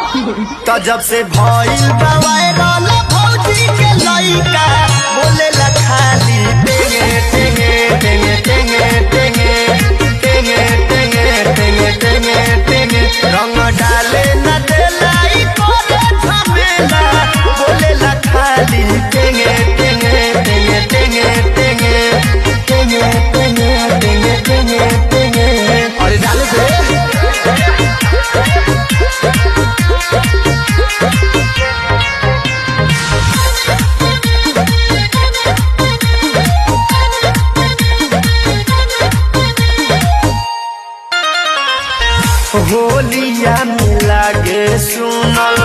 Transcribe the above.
तो जब से भइल बा वायरल भौजी के लइका बोले ला खाली टेंगे टेंगे टेंगे टेंगे टेंगे टेंगे टेंगे टेंगे टेंगे टेंगे रंग डाले न देला ई करे झमेला बोले ला खाली टेंगे टेंगे टेंगे टेंगे टेंगे टेंगे टेंगे टेंगे टेंगे टेंगे अरे डाले दे होलिया में लागे सुनल